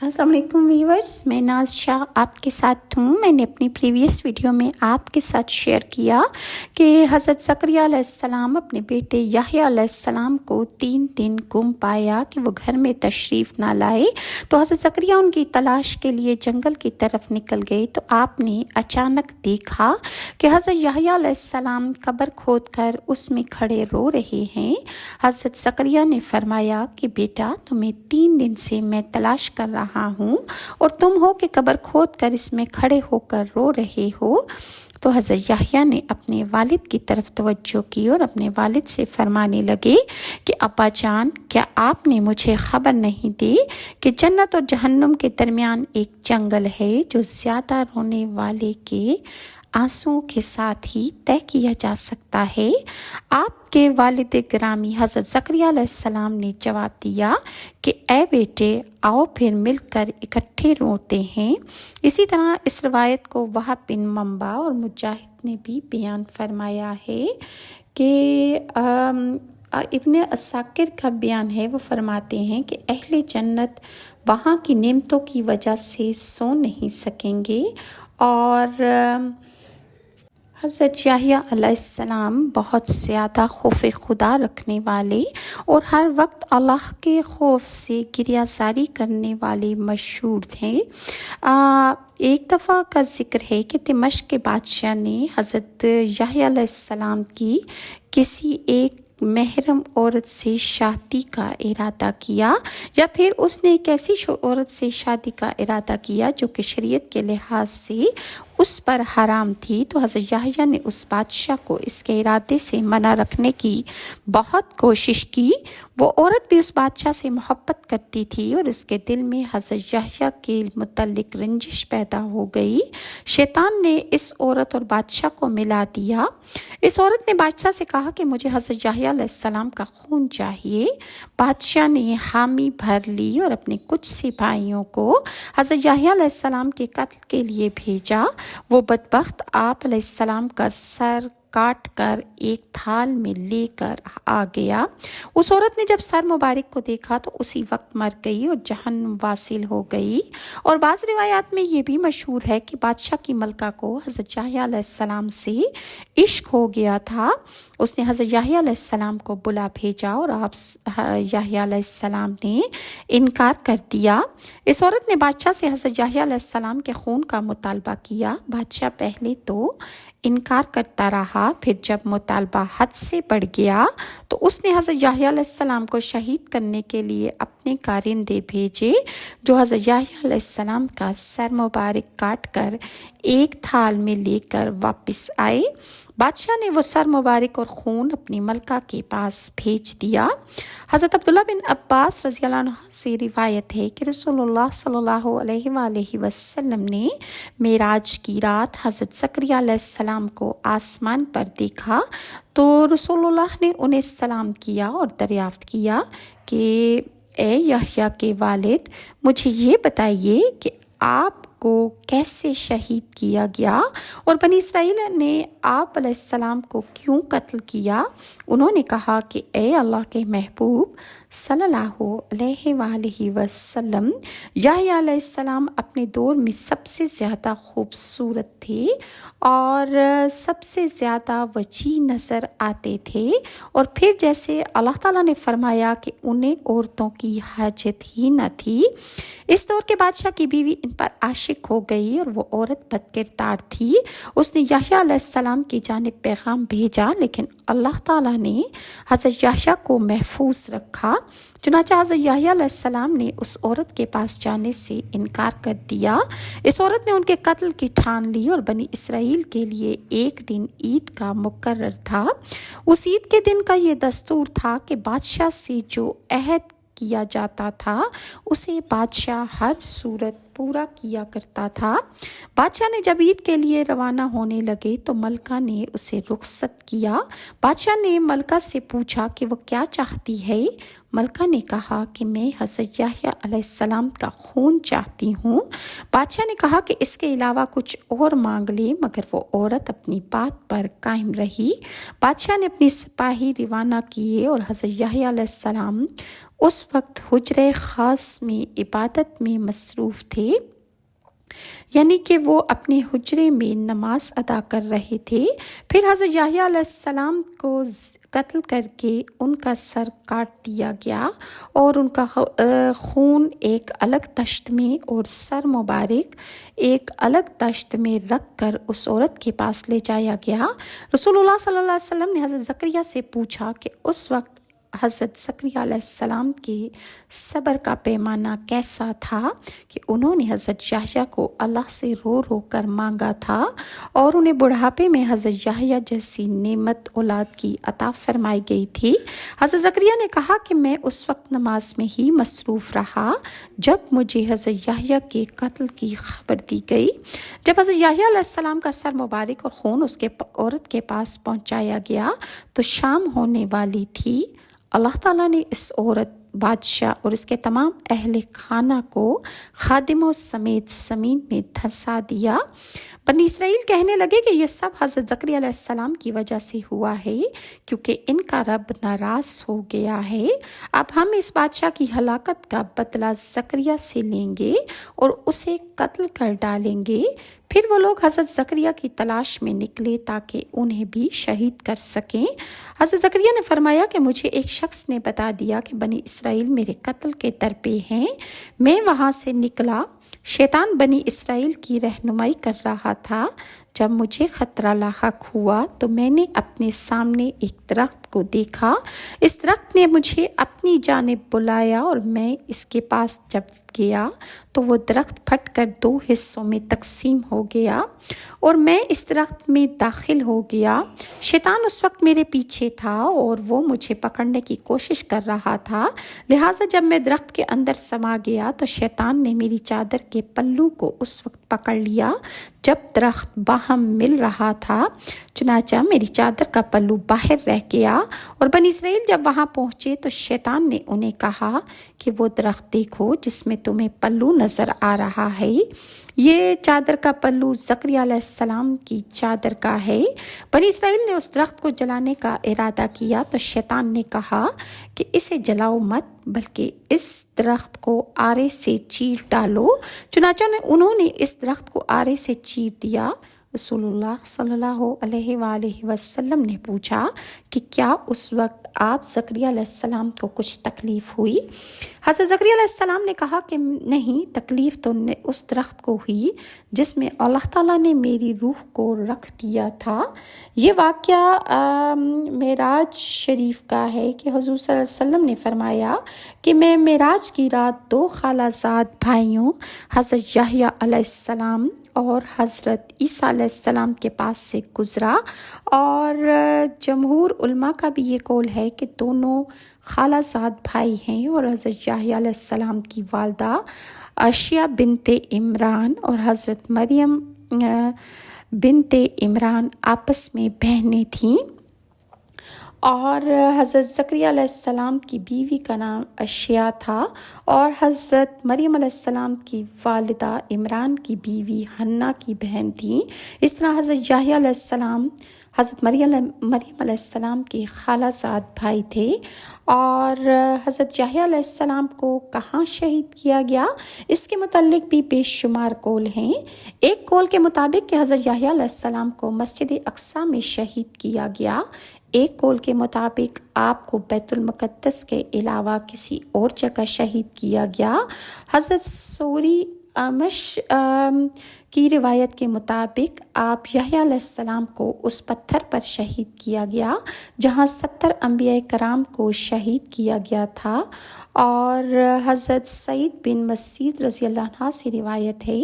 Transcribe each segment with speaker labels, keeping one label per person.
Speaker 1: السلام علیکم ویورز، میں ناز شاہ آپ کے ساتھ ہوں۔ میں نے اپنی پریویس ویڈیو میں آپ کے ساتھ شیئر کیا کہ حضرت زکریا علیہ السلام اپنے بیٹے یحییٰ علیہ السلام کو 3 دن گم پایا کہ وہ گھر میں تشریف نہ لائے، تو حضرت زکریا ان کی تلاش کے لیے جنگل کی طرف نکل گئے۔ تو آپ نے اچانک دیکھا کہ حضرت یحییٰ علیہ السلام قبر کھود کر اس میں کھڑے رو رہے ہیں۔ حضرت زکریا نے فرمایا کہ بیٹا، تمہیں 3 دن سے میں تلاش کر رہا ہوں اور تم ہو کہ قبر کھود کر اس میں کھڑے ہو کر رو رہے ہو۔ تو حضرت یحییٰ نے اپنے والد کی طرف توجہ کی اور اپنے والد سے فرمانے لگے کہ ابا جان، کیا آپ نے مجھے خبر نہیں دی کہ جنت اور جہنم کے درمیان ایک جنگل ہے جو زیادہ رونے والے کے آنسوؤں کے ساتھ ہی طے کیا جا سکتا ہے؟ آپ کے والد گرامی حضرت زکریا علیہ السلام نے جواب دیا کہ اے بیٹے، آؤ پھر مل کر اکٹھے روتے ہیں۔ اسی طرح اس روایت کو وہب بن منبع اور مجاہد نے بھی بیان فرمایا ہے کہ ابن عساکر کا بیان ہے، وہ فرماتے ہیں کہ اہل جنت وہاں کی نعمتوں کی وجہ سے سو نہیں سکیں گے، اور حضرت یحییٰ علیہ السلام بہت زیادہ خوف خدا رکھنے والے اور ہر وقت اللہ کے خوف سے گریہ زاری کرنے والے مشہور تھے۔ ایک دفعہ کا ذکر ہے کہ دمشق کے بادشاہ نے حضرت یحییٰ علیہ السلام کی کسی ایک محرم عورت سے شادی کا ارادہ کیا، یا پھر اس نے ایک ایسی عورت سے شادی کا ارادہ کیا جو کہ شریعت کے لحاظ سے اس پر حرام تھی۔ تو حضرت یحییٰ نے اس بادشاہ کو اس کے ارادے سے منع رکھنے کی بہت کوشش کی۔ وہ عورت بھی اس بادشاہ سے محبت کرتی تھی اور اس کے دل میں حضرت یحییٰ کے متعلق رنجش پیدا ہو گئی۔ شیطان نے اس عورت اور بادشاہ کو ملا دیا۔ اس عورت نے بادشاہ سے کہا کہ مجھے حضرت یحییٰ علیہ السلام کا خون چاہیے۔ بادشاہ نے حامی بھر لی اور اپنے کچھ سپاہیوں کو حضرت یحییٰ علیہ السلام کے قتل کے لیے بھیجا۔ وہ بدبخت آپ علیہ السلام کا سر کاٹ کر ایک تھال میں لے کر آ گیا۔ اس عورت نے جب سر مبارک کو دیکھا تو اسی وقت مر گئی اور جہنم واصل ہو گئی۔ اور بعض روایات میں یہ بھی مشہور ہے کہ بادشاہ کی ملکہ کو حضرت یحییٰ علیہ السلام سے عشق ہو گیا تھا۔ اس نے حضرت یحییٰ علیہ السلام کو بلا بھیجا اور آپ یحییٰ علیہ السلام نے انکار کر دیا۔ اس عورت نے بادشاہ سے حضرت یحییٰ علیہ السلام کے خون کا مطالبہ کیا۔ بادشاہ پہلے تو انکار کرتا رہا، پھر جب مطالبہ حد سے بڑھ گیا تو اس نے حضرت یحییٰ علیہ السلام کو شہید کرنے کے لیے اپنے کارندے بھیجے، جو حضرت یحییٰ علیہ السلام کا سر مبارک کاٹ کر ایک تھال میں لے کر واپس آئے۔ بادشاہ نے وہ سر مبارک اور خون اپنی ملکہ کے پاس بھیج دیا۔ حضرت عبداللہ بن عباس رضی اللہ عنہ سے روایت ہے کہ رسول اللہ صلی اللہ علیہ وآلہ وسلم نے معراج کی رات حضرت زکریا علیہ السلام کو آسمان پر دیکھا، تو رسول اللہ نے انہیں سلام کیا اور دریافت کیا کہ اے یحییٰ کے والد، مجھے یہ بتائیے کہ آپ کو کیسے شہید کیا گیا اور بنی اسرائیل نے آپ علیہ السلام کو کیوں قتل کیا؟ انہوں نے کہا کہ اے اللہ کے محبوب صلی اللہ علیہ وآلہ وسلم، یحییٰ علیہ السلام اپنے دور میں سب سے زیادہ خوبصورت تھے اور سب سے زیادہ وجیح نظر آتے تھے، اور پھر جیسے اللہ تعالیٰ نے فرمایا کہ انہیں عورتوں کی حاجت ہی نہ تھی۔ اس دور کے بادشاہ کی بیوی ان پر عاشق ہو گئی اور وہ عورت بد کردار تھی۔ اس نے یحییٰ علیہ السلام کی جانب پیغام بھیجا، لیکن اللہ تعالیٰ نے حضرت یحییٰ کو محفوظ رکھا۔ چنانچہ حضرت یحییٰ علیہ السلام نے اس عورت کے پاس جانے سے انکار کر دیا۔ اس عورت نے ان کے قتل کی ٹھان لی اور بنی اسرائیل کے لیے ایک دن عید کا مقرر تھا۔ اس عید کے دن کا یہ دستور تھا کہ بادشاہ سے جو عہد کیا جاتا تھا اسے بادشاہ ہر صورت پورا کیا کرتا تھا۔ بادشاہ نے جب عید کے لیے روانہ ہونے لگے تو ملکہ نے اسے رخصت کیا۔ بادشاہ نے ملکہ سے پوچھا کہ وہ کیا چاہتی ہے۔ ملکہ نے کہا کہ میں حضرت یحییٰ علیہ السلام کا خون چاہتی ہوں۔ بادشاہ نے کہا کہ اس کے علاوہ کچھ اور مانگ لے، مگر وہ عورت اپنی بات پر قائم رہی۔ بادشاہ نے اپنی سپاہی روانہ کیے اور حضرت یحییٰ علیہ السلام اس وقت حجرے خاص میں عبادت میں مصروف تھے، یعنی کہ وہ اپنے حجرے میں نماز ادا کر رہے تھے۔ پھر حضرت یحییٰ علیہ السلام کو قتل کر کے ان کا سر کاٹ دیا گیا اور ان کا خون ایک الگ تشت میں اور سر مبارک ایک الگ تشت میں رکھ کر اس عورت کے پاس لے جایا گیا۔ رسول اللہ صلی اللہ علیہ وسلم نے حضرت زکریا سے پوچھا کہ اس وقت حضرت زکریا علیہ السلام کے صبر کا پیمانہ کیسا تھا کہ انہوں نے حضرت یحییٰ کو اللہ سے رو رو کر مانگا تھا اور انہیں بڑھاپے میں حضرت یحییٰ جیسی نعمت اولاد کی عطا فرمائی گئی تھی۔ حضرت زکریا نے کہا کہ میں اس وقت نماز میں ہی مصروف رہا جب مجھے حضرت یحییٰ کے قتل کی خبر دی گئی۔ جب حضرت یحییٰ علیہ السلام کا سر مبارک اور خون اس کے عورت کے پاس پہنچایا گیا تو شام ہونے والی تھی۔ اللہ تعالیٰ نے اس عورت، بادشاہ اور اس کے تمام اہل خانہ کو خادموں سمیت زمین میں دھنسا دیا۔ بنی اسرائیل کہنے لگے کہ یہ سب حضرت زکریا علیہ السلام کی وجہ سے ہوا ہے، کیونکہ ان کا رب ناراض ہو گیا ہے۔ اب ہم اس بادشاہ کی ہلاکت کا بدلہ زکریا سے لیں گے اور اسے قتل کر ڈالیں گے۔ پھر وہ لوگ حضرت زکریا کی تلاش میں نکلے تاکہ انہیں بھی شہید کر سکیں۔ حضرت زکریا نے فرمایا کہ مجھے ایک شخص نے بتا دیا کہ بنی اسرائیل میرے قتل کے درپے ہیں۔ میں وہاں سے نکلا، شیطان بنی اسرائیل کی رہنمائی کر رہا تھا۔ جب مجھے خطرہ لاحق ہوا تو میں نے اپنے سامنے ایک درخت کو دیکھا۔ اس درخت نے مجھے اپنی جانب بلایا اور میں اس کے پاس جب گیا تو وہ درخت پھٹ کر 2 حصوں میں تقسیم ہو گیا اور میں اس درخت میں داخل ہو گیا۔ شیطان اس وقت میرے پیچھے تھا اور وہ مجھے پکڑنے کی کوشش کر رہا تھا، لہٰذا جب میں درخت کے اندر سما گیا تو شیطان نے میری چادر کے پلو کو اس وقت پکڑ لیا جب درخت باہم مل رہا تھا، چنانچہ میری چادر کا پلو باہر رہ گیا۔ اور بنی اسرائیل جب وہاں پہنچے تو شیطان نے انہیں کہا کہ وہ درخت دیکھو جس میں تمہیں پلو نظر آ رہا ہے، یہ چادر کا پلو زکریا علیہ السلام کی چادر کا ہے۔ بنی اسرائیل نے اس درخت کو جلانے کا ارادہ کیا تو شیطان نے کہا کہ اسے جلاؤ مت، بلکہ اس درخت کو آرے سے چیر ڈالو۔ چنانچہ انہوں نے اس درخت کو آرے سے چیر دیا۔ رسول اللہ صلی اللہ علیہ وآلہ وسلم نے پوچھا کہ کیا اس وقت آپ زکریا علیہ السلام کو کچھ تکلیف ہوئی؟ حضرت زکریا علیہ السلام نے کہا کہ نہیں، تکلیف تو اس درخت کو ہوئی جس میں اللہ تعالیٰ نے میری روح کو رکھ دیا تھا۔ یہ واقعہ معراج شریف کا ہے کہ حضور صلی اللہ علیہ وسلم نے فرمایا کہ میں معراج کی رات 2 خالہ زاد بھائیوں حضرت یحییٰ علیہ السلام اور حضرت عیسیٰ علیہ السلام کے پاس سے گزرا، اور جمہور علماء کا بھی یہ قول ہے کہ دونوں خالہ زاد بھائی ہیں، اور حضرت یحییٰ علیہ السلام کی والدہ عائشہ بنت عمران اور حضرت مریم بنت عمران آپس میں بہنیں تھیں، اور حضرت زکریا علیہ السلام کی بیوی کا نام اشیا تھا، اور حضرت مریم علیہ السلام کی والدہ عمران کی بیوی حنا کی بہن تھیں۔ اس طرح حضرت یحییٰ علیہ السلام حضرت مریم علیہ السلام کے خالہ زاد بھائی تھے۔ اور حضرت یحییٰ علیہ السلام کو کہاں شہید کیا گیا، اس کے متعلق بھی بے شمار قول ہیں۔ ایک قول کے مطابق کہ حضرت یحییٰ علیہ السلام کو مسجد اقصیٰ میں شہید کیا گیا، ایک قول کے مطابق آپ کو بیت المقدس کے علاوہ کسی اور جگہ شہید کیا گیا۔ حضرت سوری امش کی روایت کے مطابق آپ یحییٰ علیہ السلام کو اس پتھر پر شہید کیا گیا جہاں 70 انبیاء کرام کو شہید کیا گیا تھا۔ اور حضرت سعید بن مسیب رضی اللہ عنہ سے روایت ہے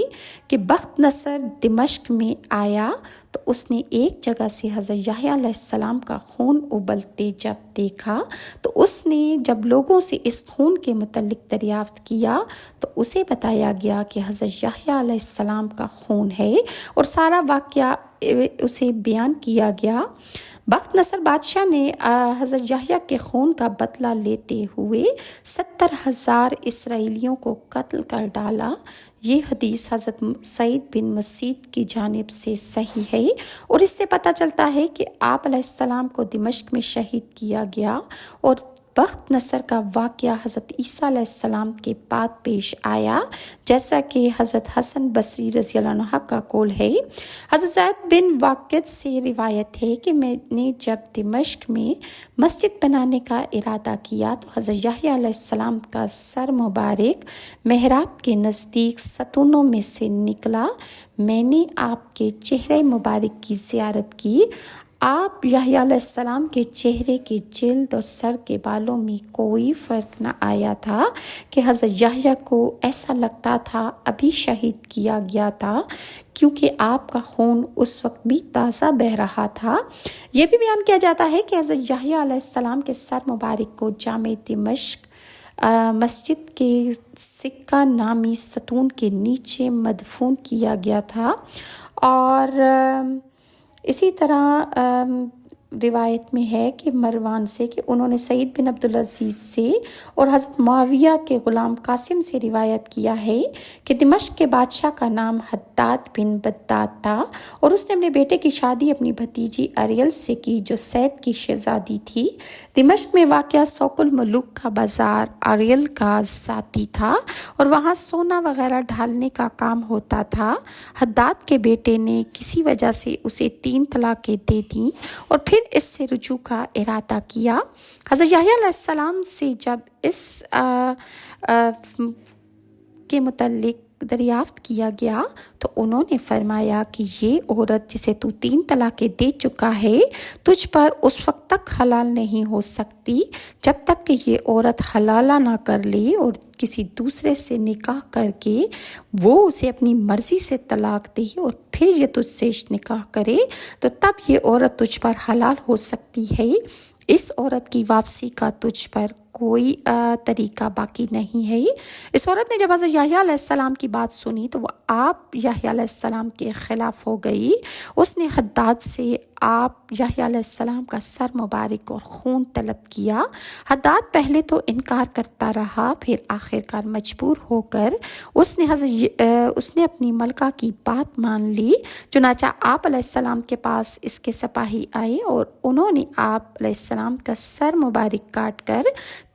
Speaker 1: کہ بخت نصر دمشق میں آیا تو اس نے ایک جگہ سے حضرت یحییٰ علیہ السلام کا خون ابلتے جب دیکھا تو اس نے جب لوگوں سے اس خون کے متعلق دریافت کیا تو اسے بتایا گیا کہ حضرت یحییٰ علیہ السلام کا خون ہے، اور سارا واقعہ اسے بیان کیا گیا۔ بخت نصر بادشاہ نے حضرت یحییٰ کے خون کا بدلہ لیتے ہوئے 70,000 اسرائیلیوں کو قتل کر ڈالا۔ یہ حدیث حضرت سعید بن مسیب کی جانب سے صحیح ہے، اور اس سے پتہ چلتا ہے کہ آپ علیہ السلام کو دمشق میں شہید کیا گیا اور بخت نصر کا واقعہ حضرت عیسیٰ علیہ السلام کے بعد پیش آیا، جیسا کہ حضرت حسن بصری رضی اللہ عنہ کا قول ہے۔ حضرت زید بن واقد سے روایت ہے کہ میں نے جب دمشق میں مسجد بنانے کا ارادہ کیا تو حضرت یحییٰ علیہ السلام کا سر مبارک محراب کے نزدیک ستونوں میں سے نکلا۔ میں نے آپ کے چہرے مبارک کی زیارت کی۔ آپ یحییٰ علیہ السلام کے چہرے کے جلد اور سر کے بالوں میں کوئی فرق نہ آیا تھا کہ حضرت یحییٰ کو ایسا لگتا تھا ابھی شہید کیا گیا تھا، کیونکہ آپ کا خون اس وقت بھی تازہ بہہ رہا تھا۔ یہ بھی بیان کیا جاتا ہے کہ حضرت یحییٰ علیہ السلام کے سر مبارک کو جامع دمشق مسجد کے سکہ نامی ستون کے نیچے مدفون کیا گیا تھا۔ اور اسی طرح روایت میں ہے کہ مروان سے کہ انہوں نے سعید بن عبدالعزیز سے اور حضرت معاویہ کے غلام قاسم سے روایت کیا ہے کہ دمشق کے بادشاہ کا نام حداد بن بداد تھا، اور اس نے اپنے بیٹے کی شادی اپنی بھتیجی اریل سے کی جو سید کی شہزادی تھی۔ دمشق میں واقع سوق الملوک کا بازار اریل کا ذاتی تھا اور وہاں سونا وغیرہ ڈھالنے کا کام ہوتا تھا۔ حداد کے بیٹے نے کسی وجہ سے اسے 3 طلاقیں دے دیں اور پھر اس سے رجوع کا ارادہ کیا۔ حضرت یحییٰ علیہ السلام سے جب اس کے متعلق دریافت کیا گیا تو انہوں نے فرمایا کہ یہ عورت جسے تو 3 طلاقیں دے چکا ہے تجھ پر اس وقت تک حلال نہیں ہو سکتی جب تک کہ یہ عورت حلالہ نہ کر لے اور کسی دوسرے سے نکاح کر کے وہ اسے اپنی مرضی سے طلاق دے اور پھر یہ تجھ سے نکاح کرے تو تب یہ عورت تجھ پر حلال ہو سکتی ہے۔ اس عورت کی واپسی کا تجھ پر کوئی طریقہ باقی نہیں ہے۔ اس عورت نے جب حضرت یحییٰ علیہ السلام کی بات سنی تو وہ آپ یحییٰ علیہ السلام کے خلاف ہو گئی۔ اس نے حداد سے آپ یحییٰ علیہ السلام کا سر مبارک اور خون طلب کیا۔ حداد پہلے تو انکار کرتا رہا، پھر آخرکار مجبور ہو کر اس نے اپنی ملکہ کی بات مان لی۔ چنانچہ آپ علیہ السلام کے پاس اس کے سپاہی آئے اور انہوں نے آپ علیہ السلام کا سر مبارک کاٹ کر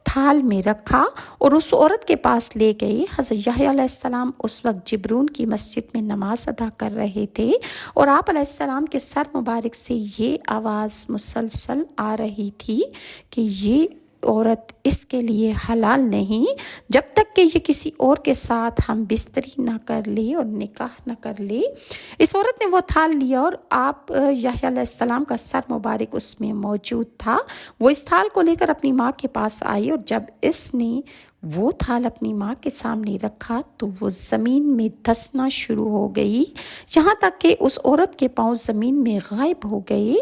Speaker 1: تھال میں رکھا اور اس عورت کے پاس لے گئے۔ حضرت یحییٰ علیہ السلام اس وقت جبرون کی مسجد میں نماز ادا کر رہے تھے اور آپ علیہ السلام کے سر مبارک سے یہ آواز مسلسل آ رہی تھی کہ یہ عورت اس کے لیے حلال نہیں جب تک کہ یہ کسی اور کے ساتھ ہم بستری نہ کر لے اور نکاح نہ کر لے۔ اس عورت نے وہ تھال لیا اور آپ یحییٰ علیہ السلام کا سر مبارک اس میں موجود تھا۔ وہ اس تھال کو لے کر اپنی ماں کے پاس آئی اور جب اس نے وہ تھال اپنی ماں کے سامنے رکھا تو وہ زمین میں دھسنا شروع ہو گئی، یہاں تک کہ اس عورت کے پاؤں زمین میں غائب ہو گئے۔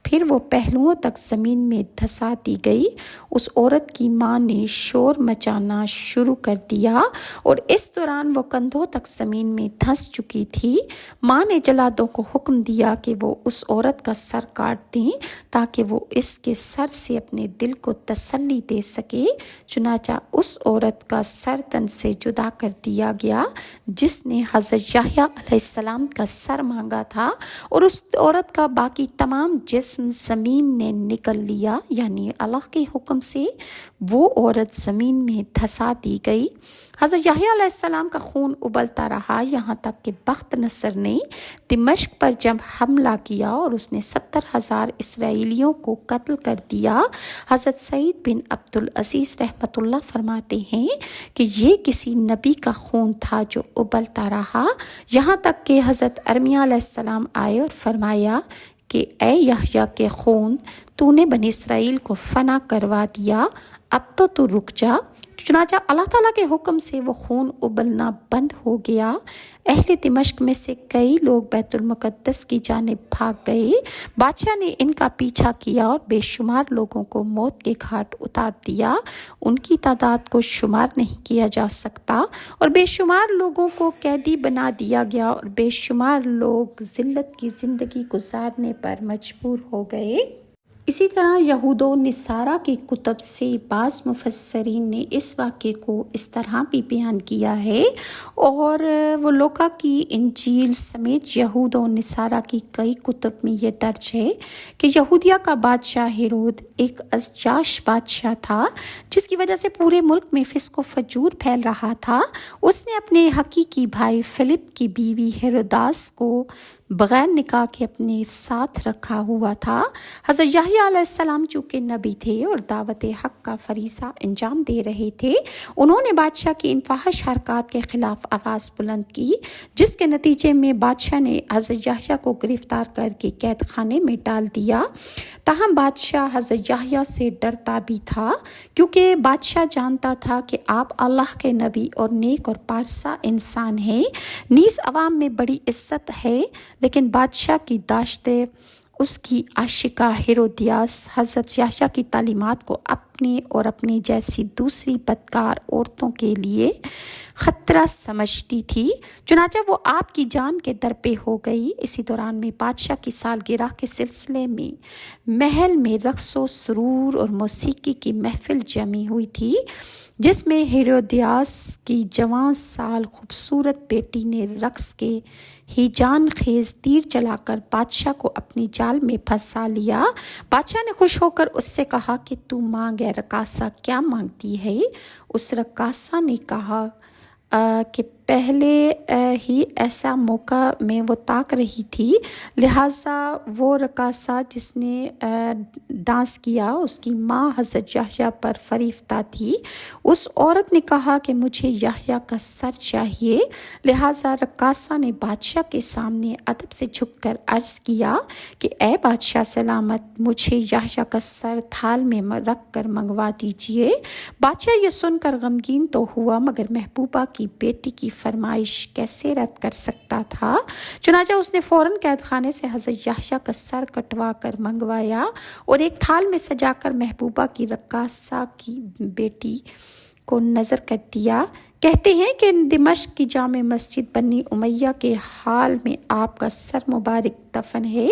Speaker 1: پھر وہ پہلوؤں تک زمین میں دھسا دی گئی۔ اس عورت کی ماں نے شور مچانا شروع کر دیا اور اس دوران وہ کندھوں تک زمین میں دھس چکی تھی۔ ماں نے جلادوں کو حکم دیا کہ وہ اس عورت کا سر کاٹ دیں تاکہ وہ اس کے سر سے اپنے دل کو تسلی دے سکے۔ چنانچہ اس عورت کا سر تن سے جدا کر دیا گیا جس نے حضرت یحییٰ علیہ السلام کا سر مانگا تھا، اور اس عورت کا باقی تمام جسم زمین نے نکل لیا، یعنی اللہ کے حکم سے وہ عورت زمین میں دھسا دی گئی۔ حضرت یحییٰ علیہ السلام کا خون ابلتا رہا یہاں تک کہ بخت نصر نے دمشق پر جب حملہ کیا اور اس نے 70,000 اسرائیلیوں کو قتل کر دیا۔ حضرت سعید بن عبدالعزیز رحمۃ اللہ فرماتے ہیں کہ یہ کسی نبی کا خون تھا جو ابلتا رہا یہاں تک کہ حضرت ارمیہ علیہ السلام آئے اور فرمایا کہ اے یحییٰ کے خون، تو نے بنی اسرائیل کو فنا کروا دیا، اب تو رک جا۔ چنانچہ اللہ تعالیٰ کے حکم سے وہ خون ابلنا بند ہو گیا۔ اہل دمشق میں سے کئی لوگ بیت المقدس کی جانب بھاگ گئے۔ بادشاہ نے ان کا پیچھا کیا اور بے شمار لوگوں کو موت کے گھاٹ اتار دیا۔ ان کی تعداد کو شمار نہیں کیا جا سکتا اور بے شمار لوگوں کو قیدی بنا دیا گیا اور بے شمار لوگ ذلت کی زندگی گزارنے پر مجبور ہو گئے۔ اسی طرح یہود و نصارہ کی کتب سے بعض مفسرین نے اس واقعے کو اس طرح بھی بیان کیا ہے، اور وہ لوکا کی انجیل سمیت یہود و نصارہ کی کئی کتب میں یہ درج ہے کہ یہودیہ کا بادشاہ ہیرود ایک عیاش بادشاہ تھا، جس کی وجہ سے پورے ملک میں فسق و فجور پھیل رہا تھا۔ اس نے اپنے حقیقی بھائی فلپ کی بیوی ہیروداس کو بغیر نکاح کے اپنے ساتھ رکھا ہوا تھا۔ حضرت یحییٰ علیہ السلام چونکہ نبی تھے اور دعوت حق کا فریضہ انجام دے رہے تھے، انہوں نے بادشاہ کی ان فاحش حرکات کے خلاف آواز بلند کی، جس کے نتیجے میں بادشاہ نے حضرت یحییٰ کو گرفتار کر کے قید خانے میں ڈال دیا۔ تاہم بادشاہ حضرت یحییٰ سے ڈرتا بھی تھا، کیونکہ بادشاہ جانتا تھا کہ آپ اللہ کے نبی اور نیک اور پارسا انسان ہیں، نیز عوام میں بڑی عزت ہے، لیکن بادشاہ کی داشتے اس کی عاشقہ ہیرودیاس حضرت یحییٰ کی تعلیمات کو اپنے اور اپنی جیسی دوسری بدکار عورتوں کے لیے خطرہ سمجھتی تھی، چنانچہ وہ آپ کی جان کے در پہ ہو گئی۔ اسی دوران میں بادشاہ کی سالگرہ کے سلسلے میں محل میں رقص و سرور اور موسیقی کی محفل جمی ہوئی تھی، جس میں ہیرودیاس کی جوان سال خوبصورت بیٹی نے رقص کے ہی جان خیز تیر چلا کر بادشاہ کو اپنی جال میں پھنسا لیا۔ بادشاہ نے خوش ہو کر اس سے کہا کہ تو مانگ اے رقاصہ، کیا مانگتی ہے؟ اس رقاصہ نے کہا کہ پہلے ہی ایسا موقع میں وہ تاک رہی تھی، لہٰذا وہ رقاصہ جس نے ڈانس کیا اس کی ماں حضرت یحییٰ پر فریفتہ تھی۔ اس عورت نے کہا کہ مجھے یحییٰ کا سر چاہیے، لہٰذا رقاصہ نے بادشاہ کے سامنے ادب سے جھک کر عرض کیا کہ اے بادشاہ سلامت، مجھے یحییٰ کا سر تھال میں رکھ کر منگوا دیجیے۔ بادشاہ یہ سن کر غمگین تو ہوا، مگر محبوبہ کی بیٹی کی فرمائش کیسے رد کر سکتا تھا؟ چنانچہ اس نے فوراً قید خانے سے حضرت یحییٰ کا سر کٹوا کر منگوایا اور ایک تھال میں سجا کر محبوبہ کی رقاصہ کی بیٹی کو نظر کر دیا۔ کہتے ہیں کہ دمشق کی جامع مسجد بنی امیہ کے حال میں آپ کا سر مبارک دفن ہے،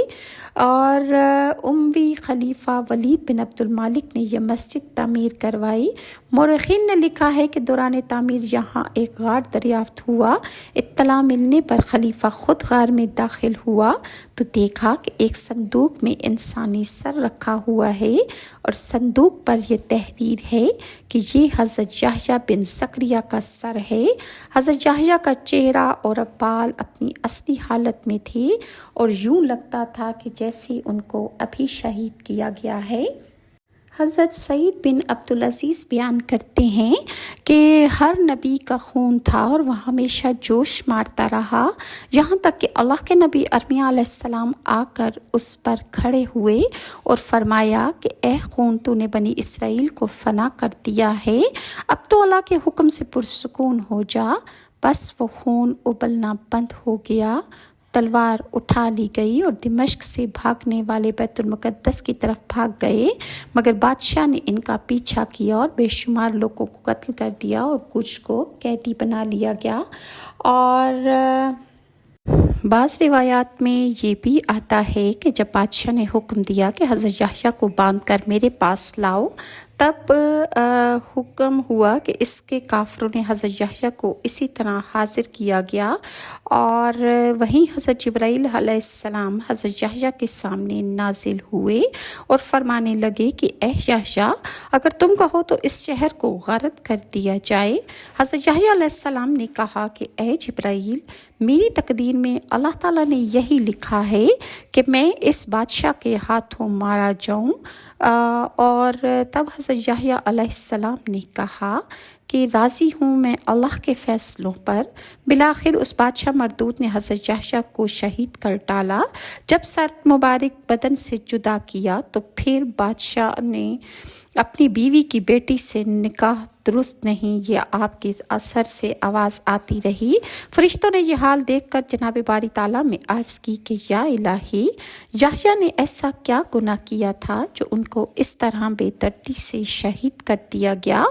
Speaker 1: اور اموی خلیفہ ولید بن عبد المالک نے یہ مسجد تعمیر کروائی۔ مورخین نے لکھا ہے کہ دوران تعمیر یہاں ایک غار دریافت ہوا۔ اطلاع ملنے پر خلیفہ خود غار میں داخل ہوا تو دیکھا کہ ایک صندوق میں انسانی سر رکھا ہوا ہے، اور صندوق پر یہ تحریر ہے کہ یہ حضرت یحییٰ بن زکریا کا سر ہے۔ حضرت یحییٰ کا چہرہ اور بال اپنی اصلی حالت میں تھے، اور یوں لگتا تھا کہ جیسے ان کو ابھی شہید کیا گیا ہے۔ حضرت سعید بن عبدالعزیز بیان کرتے ہیں کہ ہر نبی کا خون تھا اور وہ ہمیشہ جوش مارتا رہا، یہاں تک کہ اللہ کے نبی ارمیا علیہ السلام آ کر اس پر کھڑے ہوئے اور فرمایا کہ اے خون، تو نے بنی اسرائیل کو فنا کر دیا ہے، اب تو اللہ کے حکم سے پرسکون ہو جا۔ بس وہ خون ابلنا بند ہو گیا، تلوار اٹھا لی گئی اور دمشق سے بھاگنے والے بیت المقدس کی طرف بھاگ گئے، مگر بادشاہ نے ان کا پیچھا کیا اور بے شمار لوگوں کو قتل کر دیا اور کچھ کو قیدی بنا لیا گیا۔ اور بعض روایات میں یہ بھی آتا ہے کہ جب بادشاہ نے حکم دیا کہ حضرت یحییٰ کو باندھ کر میرے پاس لاؤ، تب حکم ہوا کہ اس کے کافروں نے حضرت یحییٰ کو اسی طرح حاضر کیا گیا، اور وہیں حضرت جبرائیل علیہ السلام حضرت یحییٰ کے سامنے نازل ہوئے اور فرمانے لگے کہ اے یحییٰ، اگر تم کہو تو اس شہر کو غارت کر دیا جائے۔ حضرت یحییٰ علیہ السلام نے کہا کہ اے جبرائیل، میری تقدیر میں اللہ تعالیٰ نے یہی لکھا ہے کہ میں اس بادشاہ کے ہاتھوں مارا جاؤں۔ اور تب حضرت یحییٰ علیہ السلام نے کہا کہ راضی ہوں میں اللہ کے فیصلوں پر۔ بالآخر اس بادشاہ مردود نے حضرت یحییٰ کو شہید کر ڈالا۔ جب سر مبارک بدن سے جدا کیا تو پھر بادشاہ نے اپنی بیوی کی بیٹی سے نکاح درست نہیں، یہ آپ کے اثر سے آواز آتی رہی۔ فرشتوں نے یہ حال دیکھ کر جناب باری تعالیٰ میں عرض کی کہ یا الہی، یحییٰ نے ایسا کیا گناہ کیا تھا جو ان کو اس طرح بے دردی سے شہید کر دیا گیا؟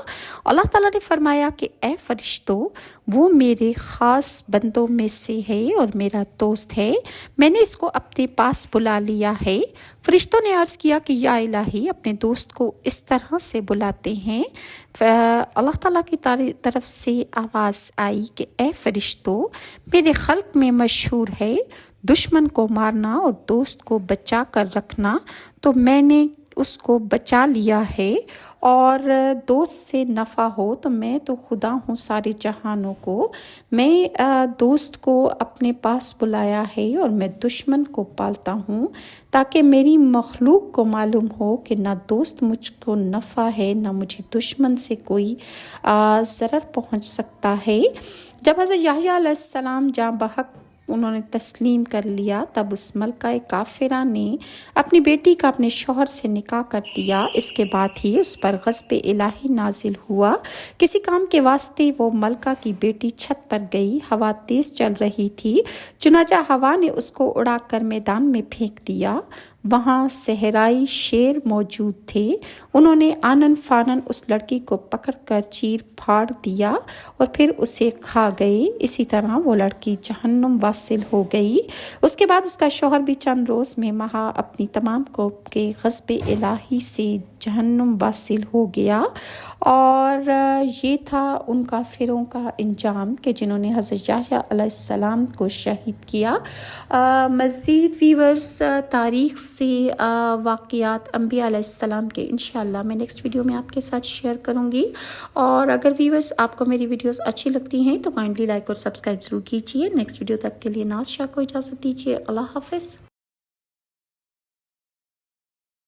Speaker 1: اللہ تعالیٰ نے فرمایا کہ اے فرشتوں، وہ میرے خاص بندوں میں سے ہے اور میرا دوست ہے، میں نے اس کو اپنے پاس بلا لیا ہے۔ فرشتوں نے عرض کیا کہ یا الہی، اپنے دوست کو اس طرح سے بلاتے ہیں۔ اللہ تعالیٰ کی طرف سے آواز آئی کہ اے فرشتوں، میرے خلق میں مشہور ہے دشمن کو مارنا اور دوست کو بچا کر رکھنا، تو میں نے اس کو بچا لیا ہے، اور دوست سے نفع ہو تو میں تو خدا ہوں سارے جہانوں کو۔ میں دوست کو اپنے پاس بلایا ہے اور میں دشمن کو پالتا ہوں، تاکہ میری مخلوق کو معلوم ہو کہ نہ دوست مجھ کو نفع ہے، نہ مجھے دشمن سے کوئی ضرر پہنچ سکتا ہے۔ جب حضرت یحییٰ علیہ السلام جاں بحق انہوں نے تسلیم کر لیا، تب اس ملکہ کافرہ نے اپنی بیٹی کا اپنے شوہر سے نکاح کر دیا۔ اس کے بعد ہی اس پر غضب الہی نازل ہوا۔ کسی کام کے واسطے وہ ملکہ کی بیٹی چھت پر گئی، ہوا تیز چل رہی تھی، چنانچہ ہوا نے اس کو اڑا کر میدان میں پھینک دیا۔ وہاں صحرائی شیر موجود تھے، انہوں نے آنن فانن اس لڑکی کو پکڑ کر چیر پھاڑ دیا اور پھر اسے کھا گئے۔ اسی طرح وہ لڑکی جہنم واصل ہو گئی۔ اس کے بعد اس کا شوہر بھی چند روز میں وہاں اپنی تمام قوم کے غضب الہی سے جہنم واصل ہو گیا۔ اور یہ تھا ان کافروں کا انجام کہ جنہوں نے حضرت یحییٰ علیہ السلام کو شہید کیا۔ مزید ویورز تاریخ سے واقعات انبیاء علیہ السلام کے انشاءاللہ میں نیکسٹ ویڈیو میں آپ کے ساتھ شیئر کروں گی۔ اور اگر ویورز آپ کو میری ویڈیوز اچھی لگتی ہیں تو کائنڈلی لائک اور سبسکرائب ضرور کیجیے۔ نیکسٹ ویڈیو تک کے لیے ناز شاہ کو اجازت دیجیے۔ اللہ حافظ۔